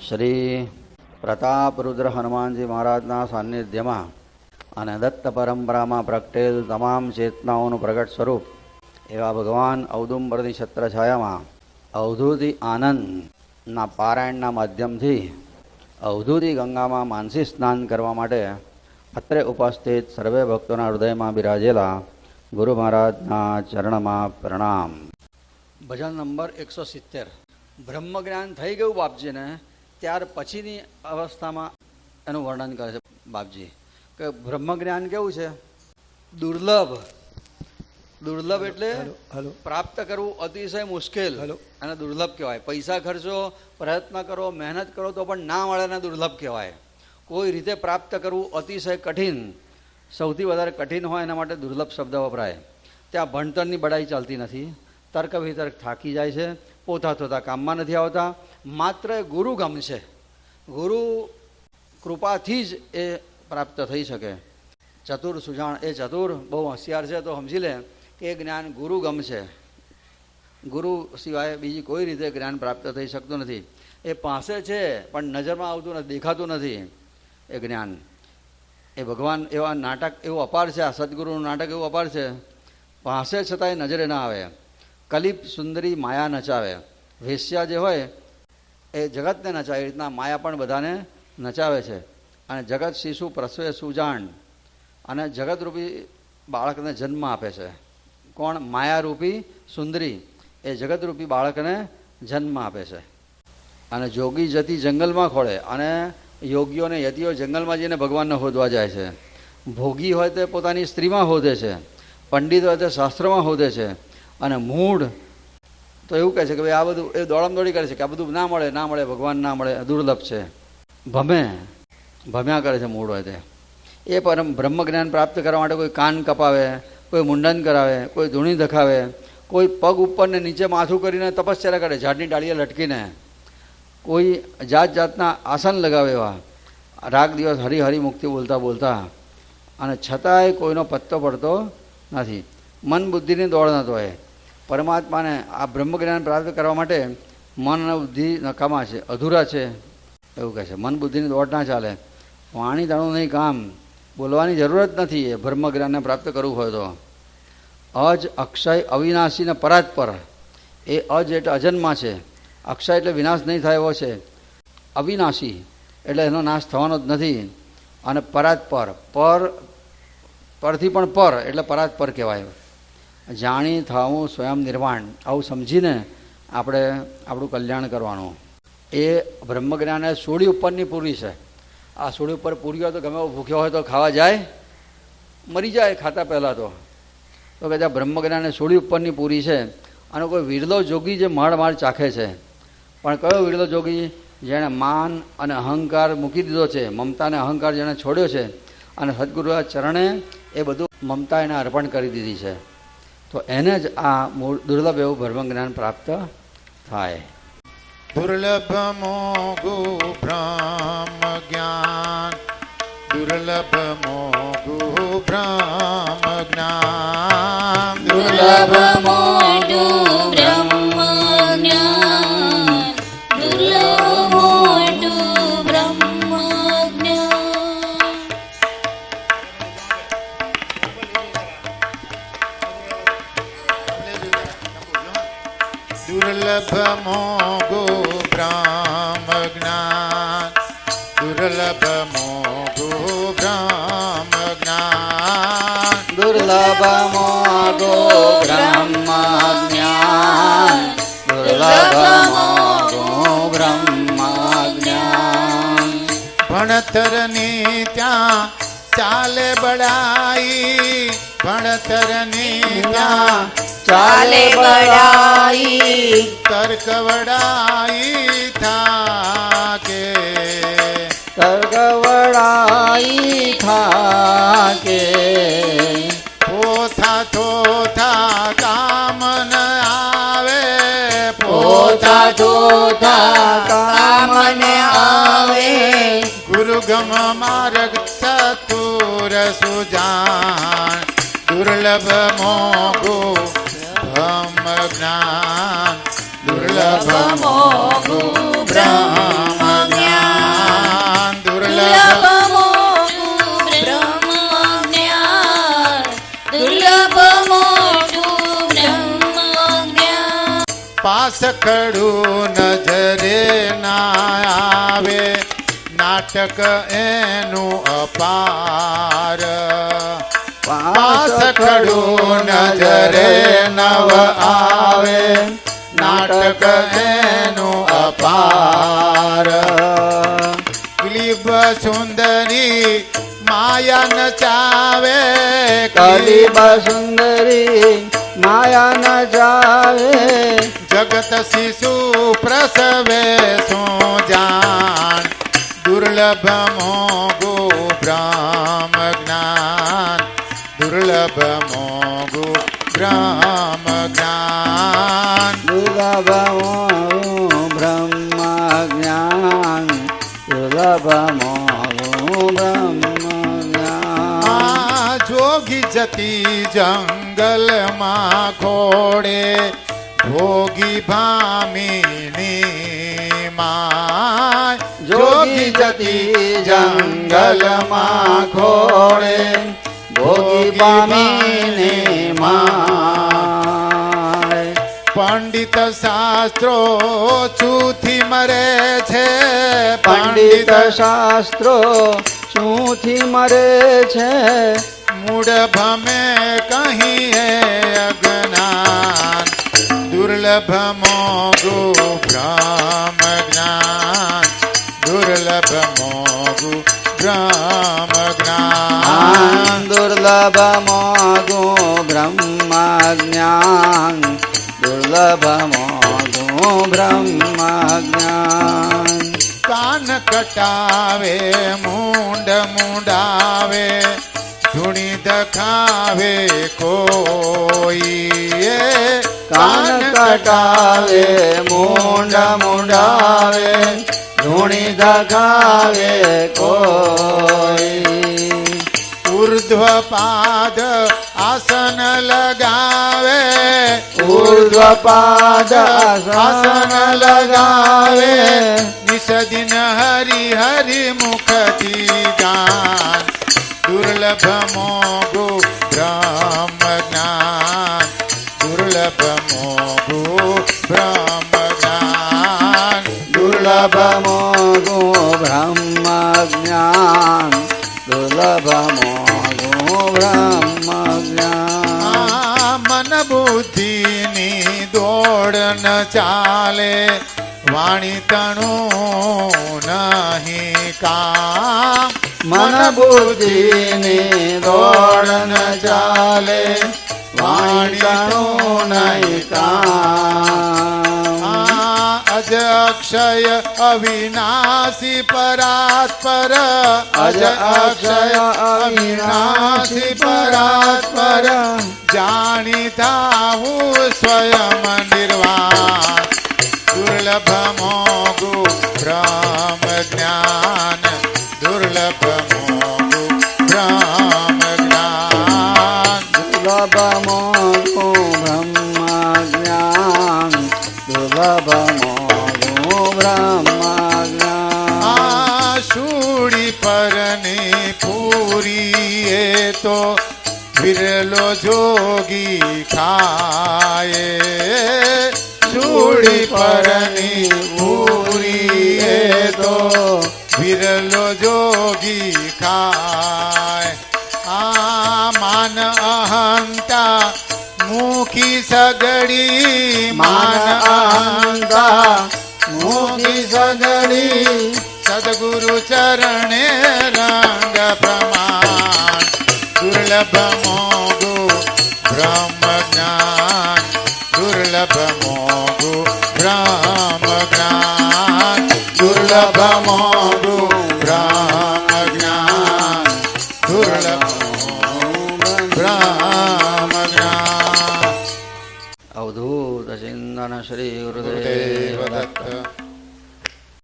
શ્રી પ્રતાપરુદ્ર હનુમાનજી મહારાજના સાનિધ્યમાં અને દત્ત પરંપરામાં પ્રગટેલ તમામ ચેતનાઓનું પ્રગટ સ્વરૂપ એવા ભગવાન ઔદુંબરની છત્રછાયામાં અવધૂતિ આનંદના પારાયણના માધ્યમથી અવધૂતિ ગંગામાં માનસી સ્નાન કરવા માટે અત્રે ઉપસ્થિત સર્વે ભક્તોના હૃદયમાં બિરાજેલા ગુરુ મહારાજના ચરણમાં પ્રણામ. ભજન નંબર 170. બ્રહ્મજ્ઞાન થઈ ગયું બાપજીને, ત્યાર પછીની અવસ્થામાં એનું વર્ણન કરે છે બાપજી કે બ્રહ્મજ્ઞાન કેવું છે? દુર્લભ. દુર્લભ એટલે પ્રાપ્ત કરવું અતિશય મુશ્કેલ અને દુર્લભ કહેવાય. પૈસા ખર્ચો, પ્રયત્ન કરો, મહેનત કરો તો પણ ના મળે ને દુર્લભ કહેવાય. કોઈ રીતે પ્રાપ્ત કરવું અતિશય કઠિન, સૌથી વધારે કઠિન હોય એના માટે દુર્લભ શબ્દ વપરાય. ત્યાં ભણતરની બડાઈ ચાલતી નથી, તર્ક વિતર્ક થાકી જાય છે, પોતા થતા કામમાં નથી આવતા. માત્ર ગુરુ ગમશે, ગુરુ કૃપાથી જ એ પ્રાપ્ત થઈ શકે. ચતુર સુજાણ, એ ચતુર બહુ હોશિયાર છે તો સમજી લે કે એ જ્ઞાન ગુરુ ગમશે. ગુરુ સિવાય બીજી કોઈ રીતે જ્ઞાન પ્રાપ્ત થઈ શકતું નથી. એ પાસે છે પણ નજરમાં આવતું નથી, દેખાતું નથી એ જ્ઞાન. એ ભગવાન એવા નાટક એવું અપાર છે, આ સદગુરુનું નાટક એવું અપાર છે, પાસે છતાંય નજરે ના આવે. કલિપ સુંદરી માયા નચાવે. વેશ્યા જે હોય એ જગતને નચાવે, એ રીતના માયા પણ બધાને નચાવે છે. અને જગત શિશુ પ્રસવે સુજાણ, અને જગતરૂપી બાળકને જન્મ આપે છે. કોણ? માયારૂપી સુંદરી એ જગતરૂપી બાળકને જન્મ આપે છે. અને જોગી જતી જંગલમાં ખોળે, અને યોગીઓને યતિઓ જંગલમાં જઈને ભગવાનને શોધવા જાય છે. ભોગી હોય તે પોતાની સ્ત્રીમાં શોધે છે, પંડિત હોય તે શાસ્ત્રમાં શોધે છે, અને મૂળ તો એવું કહે છે કે ભાઈ આ બધું એ દોડમદોડી કરે છે કે આ બધું ના મળે, ના મળે, ભગવાન ના મળે, દુર્લભ છે. ભમ્યા કરે છે મૂળ હોય તે. એ પરમ બ્રહ્મજ્ઞાન પ્રાપ્ત કરવા માટે કોઈ કાન કપાવે, કોઈ મુંડન કરાવે, કોઈ ધૂણી ધખાવે, કોઈ પગ ઉપર ને નીચે માથું કરીને તપસ્યા કરે, ઝાડની ડાળીએ લટકીને, કોઈ જાત જાતના આસન લગાવે, એવા રાગ દિવસ હરિહરિ મુક્તિ બોલતા બોલતા, અને છતાંય કોઈનો પત્તો પડતો નથી. મન બુદ્ધિની દોડ નતો હોય. પરમાત્માને આ બ્રહ્મજ્ઞાન પ્રાપ્ત કરવા માટે મન અને બુદ્ધિ નકામા છે, અધૂરા છે એવું કહે છે. મન બુદ્ધિની દોડ ના ચાલે. વાણી તાણું નહીં કામ, બોલવાની જરૂરત નથી. એ બ્રહ્મજ્ઞાનને પ્રાપ્ત કરવું હોય તો અજ અક્ષય અવિનાશી ને પરાત્પર. એ અજ એટલે અજન્મા છે, અક્ષય એટલે વિનાશ નહીં થાય એવો છે, અવિનાશી એટલે એનો નાશ થવાનો જ નથી, અને પરાત્પર, પરથી પણ પર એટલે પરાત્પર કહેવાય. જાણી થવું સ્વયં નિર્વાણ, આવું સમજીને આપણે આપણું કલ્યાણ કરવાનું. એ બ્રહ્મજ્ઞાન એ સોડી ઉપરની પૂરી છે. આ સોડી ઉપર પૂરી હોય તો ગમે ભૂખ્યો હોય તો ખાવા જાય? મરી જાય ખાતા પહેલાં તો કે બ્રહ્મજ્ઞાન એ સોડી ઉપરની પૂરી છે. અને કોઈ વિરલો જોગી જે માળ ચાખે છે, પણ કયો વિરલો જોગી? જેણે માન અને અહંકાર મૂકી દીધો છે, મમતા અને અહંકાર જેણે છોડ્યો છે, અને સદગુરુના ચરણે એ બધું મમતા એને અર્પણ કરી દીધી છે, તો એને જ આ દુર્લભ એવું બ્રહ્મજ્ઞાન પ્રાપ્ત થાય. દુર્લભ મોગુ બ્રહ્મ જ્ઞાન, દુર્લભ મોગુ બ્રહ્મ જ્ઞાન, દુર્લભ મોગુ બ્રહ્મ જ્ઞાન, દુર્લભ મોગુ બ્રહ્મ જ્ઞાન. દુર્લભ મોગુ બ્રહ્મ જ્ઞાન, દુર્લભ મોગુ બ્રહ્મ જ્ઞાન, દુર્લભ મોગો બ્રહ્મ જ્ઞાન, દુર્લભ મોગો બ્રહ્મ જ્ઞાન. ભણતરની ત્યાં ચાલે બડાઈ, ભણતરની ત્યાં ચાલે બડાઈ, તર્ક વડાઈ થાકે, તર્ક વડાઈ થાકે, પોથા થોથા કામ ન આવે, પોતા જોતા કામ ન આવે. ગુરુગમ માર્ગ ચતુર સુજાણ, દુર્લભ મોગો બ્રહ્મ જ્ઞાન, દુર્લભ મોગો બ્રહ્મ જ્ઞાન. પાસખડું નજરે ના આવે, નાટક એનું અપાર. પાસખડું નજરે નવ આવે, નાટક એનું અપાર. ક્લિબ સુંદરી માયા નચાવે, કલિબ સુંદરી માયા ન જાવે, જગત શિશુ પ્રસવે શું જાણ. દુર્લભ મોગુ બ્રહ્મ જ્ઞાન, દુર્લભ મોગુ બ્રહ્મ જ્ઞાન. દુર્લભ બ્રહ્મ જ્ઞાન, દુર્લભ બ્રહ્મ જ્ઞાન. આ જોગી જતી જંગલમાં ખોડે, ભોગી ભામિની માય. જોગી જતી જંગલમાં ખોળે, ભોગી પામીને માય. પંડિત શાસ્ત્રો ચૂથી મરે છે, પંડિત શાસ્ત્રો શુંથી મરે છે, મૂળ ભમે કહીએ અજ્ઞાન. દુર્લભ મોગુ બ્રહ્મ જ્ઞાન, દુર્લભ મોગુ બ્રહ્મ જ્ઞાન. દુર્લભ મોગુ બ્રહ્મ જ્ઞાન, દુર્લભ મોગુ બ્રહ્મ જ્ઞાન. કાન કટાવે મૂંડ મુંડાવે, ધૂણી દખાવે કોઈ. કાન કટાવે મૂંડ મુંડાવે, ધૂણી દખાવે કોઈ. ઉર્ધ્વ પાદ આસન લગાવે, ઉર્ધ્વ પાદ આસન લગાવે. નિષદિન હરિ હરિ મુખથી ગાન. દુર્લભ મોગુ બ્રહ્મ જ્ઞાન, દુર્લભ મોગુ બ્રહ્મ જ્ઞાન. દુર્લભ મોગુ બ્રહ્મ જ્ઞાન, દુર્લભ મોગુ બ્રહ્મ જ્ઞાન. મન બુદ્ધિની દોડ ન ચાલે, વાણી તણું નહીં કામ. મન બુદ્ધિની દોડ ન ચાલે, વાણીનું નહીં કામ. અજ અક્ષય અવિનાશી પરાત્પર, અજ અક્ષય અવિનાશી પરાત્પર, જાણીતા હું સ્વયં નિર્વાણ. દુર્લભ મોગુ બ્રહ્મ જ્ઞાન, દુર્લભ મોગુ બ્રહ્મ જ્ઞાન. દુર્લભ મોગુ બ્રહ્મ જ્ઞાન, દુર્લભ મોગુ બ્રહ્મ જ્ઞાન. શૂળી પરની પૂરી એ તો વિરલો જોગી ખાય. શૂળી પરની પૂરી એ તો વિરલો જોગી ખાય. માન અહંતા મુખી સગડી, માન અહંતા મુખી સગડી, સદગુરુ ચરણે રંગ પ્રમાણ. દુર્લભ મોગુ બ્રહ્મ જ્ઞાન, દુર્લભ મોગુ બ્રહ્મ જ્ઞાન. દુર્લભ મોગુ બ્રહ્મ જ્ઞાન, દુર્લભ બ્રહ્મ જ્ઞાન. અવધૂત ચિંતન શ્રી ગુરુદેવ ગુરુદેવ દત્ત. દત્ત.